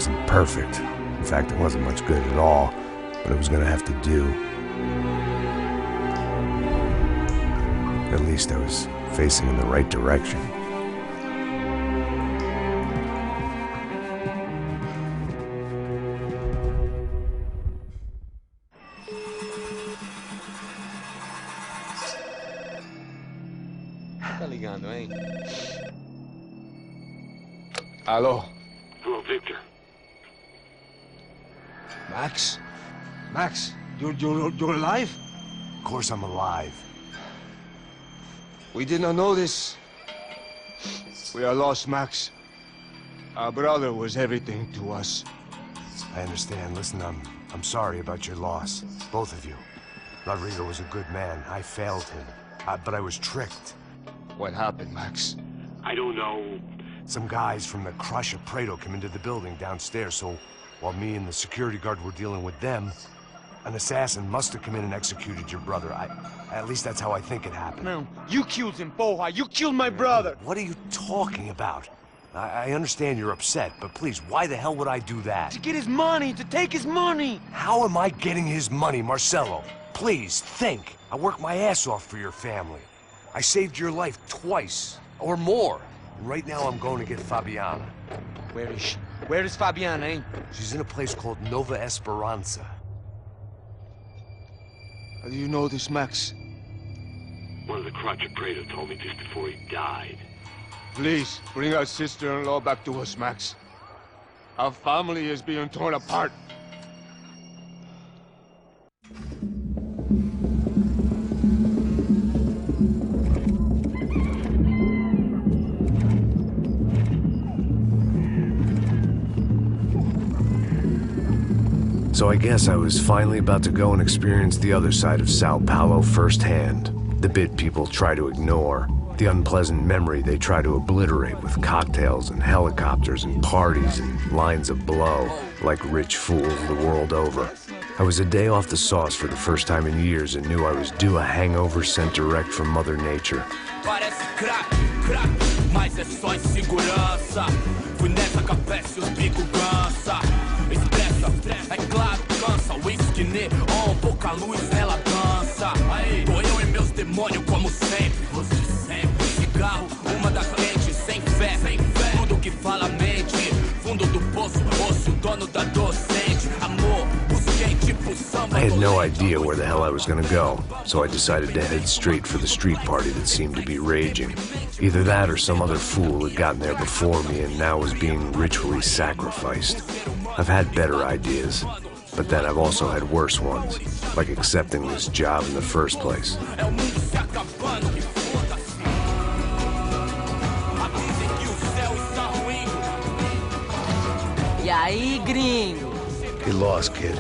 wasn't perfect. In fact, it wasn't much good at all, but it was gonna have to do. At least I was facing in the right direction. Tá ligando, hein? Alô? Hello, Victor. Max? Max, you're alive? Of course I'm alive. We did not know this. We are lost, Max. Our brother was everything to us. I understand. Listen, I'm sorry about your loss. Both of you. Rodrigo was a good man. I failed him. But I was tricked. What happened, Max? I don't know. Some guys from the Crush of Prado came into the building downstairs, so while me and the security guard were dealing with them, an assassin must have come in and executed your brother. At least that's how I think it happened. No, you killed him, Porra. You killed my brother. What are you talking about? I understand you're upset, but please, why the hell would I do that? To get his money, to take his money. How am I getting his money, Marcelo? Please, think. I worked my ass off for your family. I saved your life twice, or more. And right now I'm going to get Fabiana. Where is she? Where is Fabiana, eh? She's in a place called Nova Esperanza. How do you know this, Max? One of the Crotch of Prado told me just before he died. Please, bring our sister-in-law back to us, Max. Our family is being torn apart. So I guess I was finally about to go and experience the other side of Sao Paulo firsthand. The bit people try to ignore. The unpleasant memory they try to obliterate with cocktails and helicopters and parties and lines of blow, like rich fools the world over. I was a day off the sauce for the first time in years and knew I was due a hangover sent direct from Mother Nature. Parece crack, crack, mas é só insegurança. Fui nessa capece, os bico cansa. Expressa, é claro, cansa. Whisky neon, pouca luz, ela dança. Aí, tô eu e meus demônios como sempre. Você sempre. Cigarro, uma das quentes, sem fé. Tudo que fala mente. Fundo do poço, osso, dono da docente. Amor, busquei tipo samba. I had no idea where the hell I was gonna go, so I decided to head straight for the street party that seemed to be raging. Either that or some other fool had gotten there before me and now was being ritually sacrificed. I've had better ideas, but then I've also had worse ones, like accepting this job in the first place. E aí, gringo? Get lost, kid.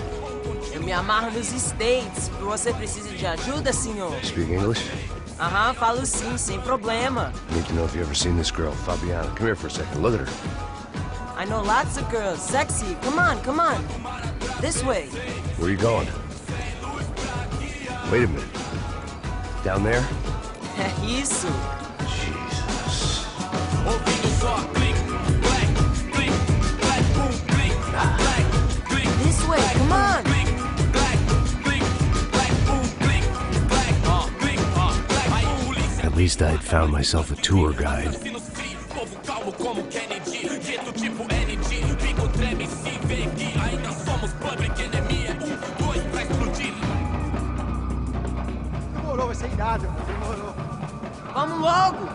Eu me amarro nos States. Você precisa de ajuda, senhor? Speak English? Aham, falo sim, sem problema. I need to know if you've ever seen this girl, Fabiana. Come here for a second. Look at her. I know lots of girls. Sexy. Come on, come on. This way. Where are you going? Wait a minute. Down there? Isso. Jesus. This way, come on. At least I had found myself a tour guide. Vamos logo.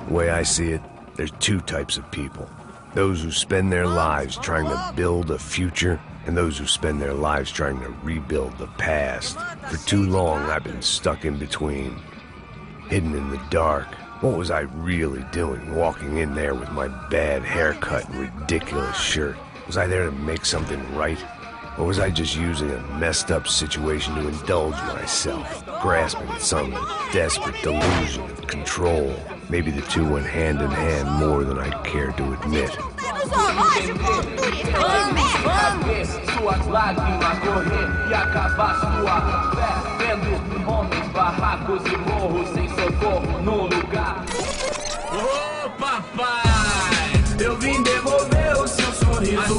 The way I see it, there's two types of people. Those who spend their lives trying to build a future, and those who spend their lives trying to rebuild the past. For too long, I've been stuck in between, hidden in the dark. What was I really doing, walking in there with my bad haircut and ridiculous shirt? Was I there to make something right? Or was I just using a messed up situation to indulge myself, grasping at some desperate delusion of control? Maybe the two went hand in hand more than I cared to admit. Suas lágrimas correr e acabar sua fé, vendo homens, barracos e morros sem socorro no lugar. Ô papai, eu vim devolver o seu sorriso.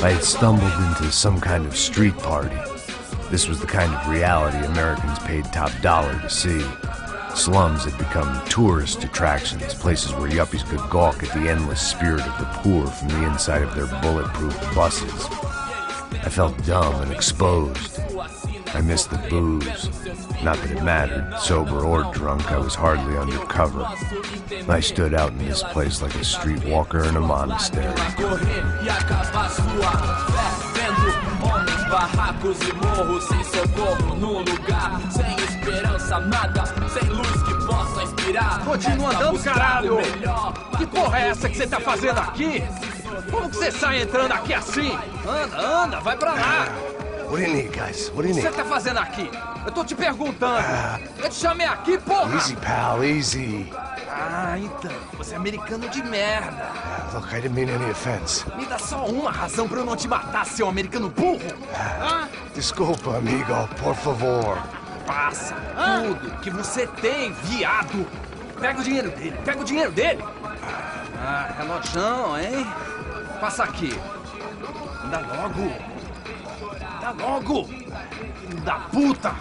I had stumbled into some kind of street party. This was the kind of reality Americans paid top dollar to see. Slums had become tourist attractions, places where yuppies could gawk at the endless spirit of the poor from the inside of their bulletproof buses. I felt dumb and exposed. I missed the booze. Not that it mattered. Sober or drunk, I was hardly undercover. I stood out in this place like a streetwalker in a monastery. Barracos e morros sem socorro no lugar, sem esperança, nada, sem luz que possa inspirar. Continua andando, caralho! Que porra é essa que você tá fazendo aqui? Como que você sai entrando aqui assim? Anda, vai pra lá! What do you need, guys? What do you O que need? você tá fazendo aqui? Eu tô te perguntando. Eu te chamei aqui, porra! Easy, pal, easy. Ah, então, você é americano de merda. Look, I didn't mean any offense. Me dá só uma razão pra eu não te matar, seu americano burro. Desculpa, amigo, por favor. Passa tudo que você tem, viado. Pega o dinheiro dele, Ah, relojão, hein? Passa aqui. Dá logo. Filho da puta.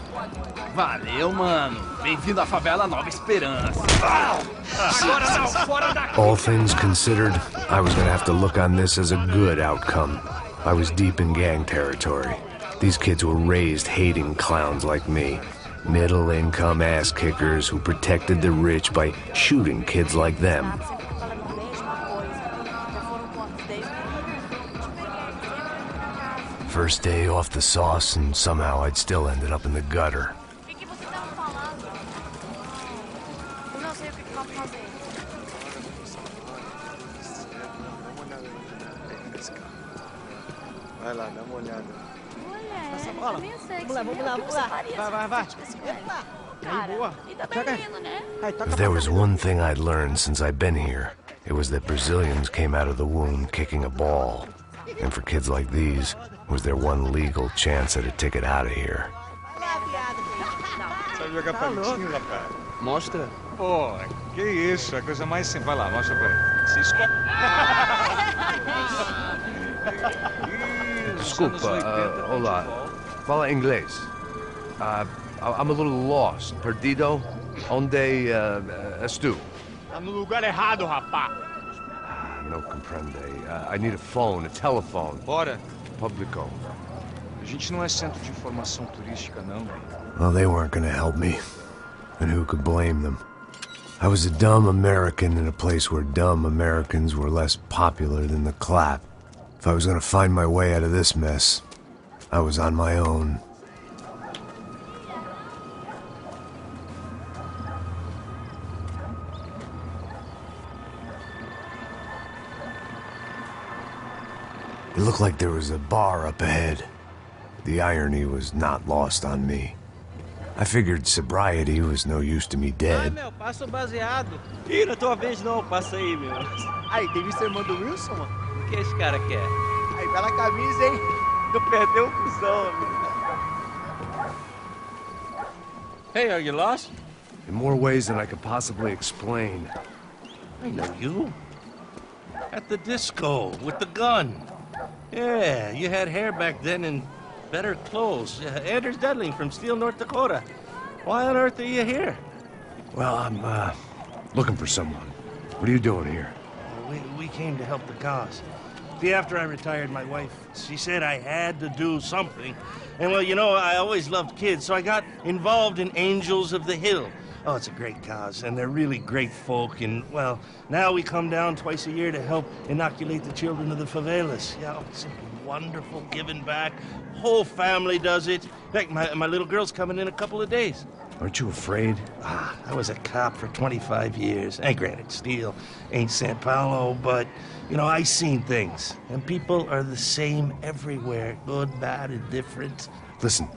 Valeu, mano. Bem-vindo à favela Nova Esperança. Agora não, fora daqui. All things considered, I was gonna have to look on this as a good outcome. I was deep in gang territory. These kids were raised hating clowns like me. Middle-income ass-kickers who protected the rich by shooting kids like them. First day off the sauce, and somehow I'd still ended up in the gutter. Vai lá, dá uma olhada. Vamos lá. Vai. Cara, e tá bebendo, né? If there was one thing I'd learned since I'd been here, it was that Brazilians came out of the womb kicking a ball. And for kids like these, it was their one legal chance at a ticket out of here. Sabe jogar palitinho, rapaz? Mostra. Pô, que isso, é a coisa mais simples. Vai lá, mostra pra ele. Se esconde. Desculpa, olá. Fala inglês. I'm a little lost. Perdido? Onde estou? Tá no lugar errado, rapaz. No comprende. I need a phone, a telephone. Bora. Publico. A gente não é centro de informação turística, não. Well, they weren't gonna help me. And who could blame them? I was a dumb American in a place where dumb Americans were less popular than the clap. If I was gonna find my way out of this mess, I was on my own. It looked like there was a bar up ahead. The irony was not lost on me. I figured sobriety was no use to me dead. Meu, passa o baseado. Ih, não é tua vez não, passa aí, meu. Aí, tem visto a irmã do Wilson, mano? O que esse cara quer? Aí, bela camisa, hein? Não perdeu o cuzão, amigo. Hey, are you lost? In more ways than I could possibly explain. I know you. At the disco, with the gun. Yeah, you had hair back then and better clothes. Anders Dudling from Steele, North Dakota. Why on earth are you here? Well, I'm, looking for someone. What are you doing here? We came to help the cause. See, after I retired, my wife, she said I had to do something. And, well, you know, I always loved kids, so I got involved in Angels of the Hill. Oh, it's a great cause, and they're really great folk, and, well, now we come down twice a year to help inoculate the children of the favelas. Yeah, it's wonderful giving back. Whole family does it. In fact, my little girl's coming in a couple of days. Aren't you afraid? I was a cop for 25 years. And granted, Steele ain't San Paulo, but, you know, I seen things. And people are the same everywhere. Good, bad, indifferent. Listen,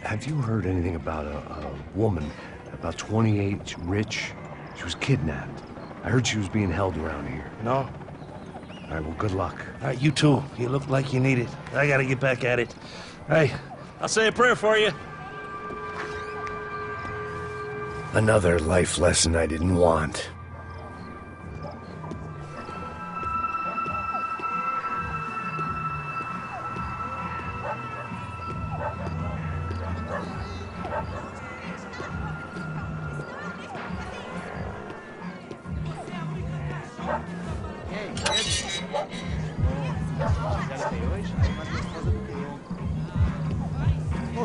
have you heard anything about a woman, about 28, rich? She was kidnapped. I heard she was being held around here. No? All right, well, good luck. All right, you too. You look like you need it. I gotta get back at it. Hey, I'll say a prayer for you. Another life lesson I didn't want.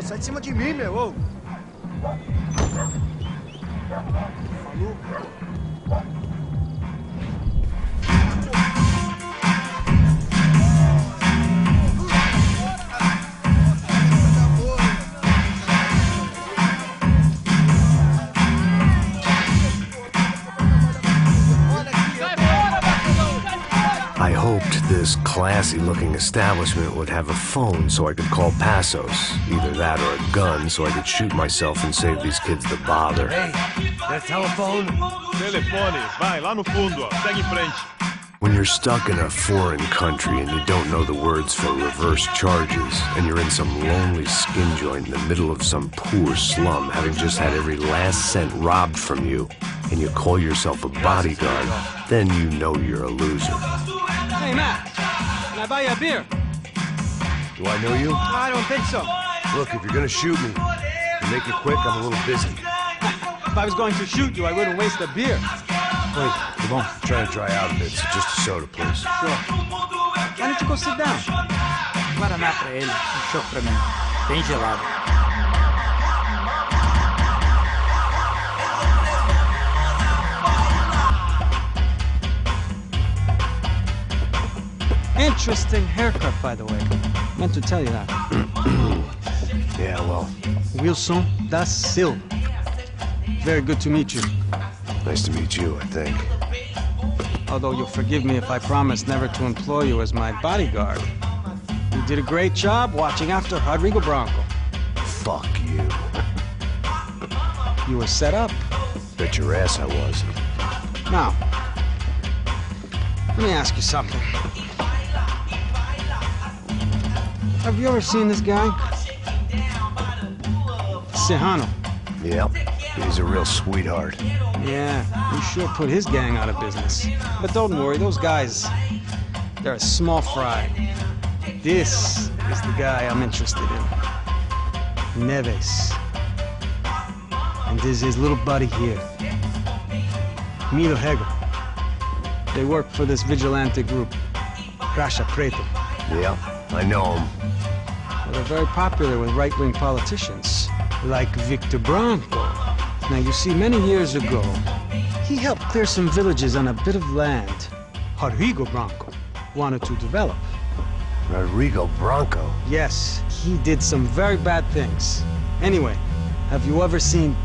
Ô, sai de cima de mim, meu, ô. I hoped this classy-looking establishment would have a phone so I could call Passos. Either that or a gun so I could shoot myself and save these kids the bother. Hey, that telephone? Telefone, vai, lá no fundo, ó. Segue em frente. When you're stuck in a foreign country and you don't know the words for reverse charges, and you're in some lonely skin joint in the middle of some poor slum, having just had every last cent robbed from you, and you call yourself a bodyguard, then you know you're a loser. Hey, Matt, can I buy you a beer? Do I know you? I don't think so. Look, if you're gonna shoot me, you make it quick, I'm a little busy. If I was going to shoot you, I wouldn't waste a beer. Wait, come on. I'm trying to dry out a bit, so just a soda, please. Sure. Why don't you go sit down? Guaraná pra ele, chopp pra mim. Bem gelado. Interesting haircut, by the way. Meant to tell you that. Yeah, well, Wilson da Silva. Very good to meet you. nice to meet you, I think. Although you'll forgive me if I promise never to employ you as my bodyguard. You did a great job watching after Rodrigo Bronco. Fuck you. You were set up. Bet your ass I was. Now, let me ask you something. Have you ever seen this guy? Serrano. Yep, he's a real sweetheart. Yeah, he sure put his gang out of business. But don't worry, those guys, they're a small fry. This is the guy I'm interested in. Neves. And this is his little buddy here. Milo Hegel. They work for this vigilante group, Caixa Preta. Yep, I know him. Well, they're very popular with right-wing politicians, like Victor Bronco. Now, you see, many years ago, he helped clear some villages on a bit of land Rodrigo Bronco wanted to develop. Rodrigo Bronco? Yes, he did some very bad things. Anyway, have you ever seen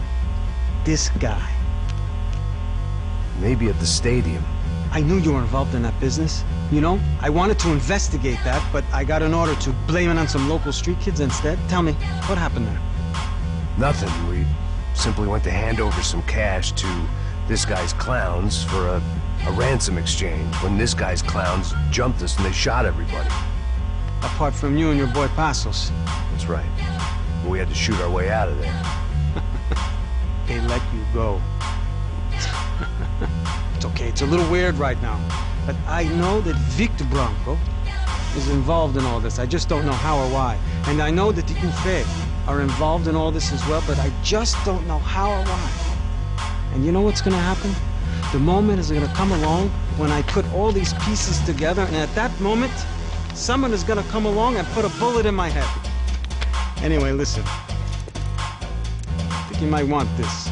this guy? Maybe at the stadium. I knew you were involved in that business. You know, I wanted to investigate that, but I got an order to blame it on some local street kids instead. Tell me, what happened there? Nothing. We simply went to hand over some cash to this guy's clowns for a ransom exchange when this guy's clowns jumped us and they shot everybody. Apart from you and your boy Passos. That's right. But we had to shoot our way out of there. They let you go. It's okay, it's a little weird right now. But I know that Victor Bronco is involved in all this. I just don't know how or why. And I know that the UFE are involved in all this as well, but I just don't know how or why. And you know what's gonna happen? The moment is gonna come along when I put all these pieces together, and at that moment, someone is gonna come along and put a bullet in my head. Anyway, listen. I think you might want this.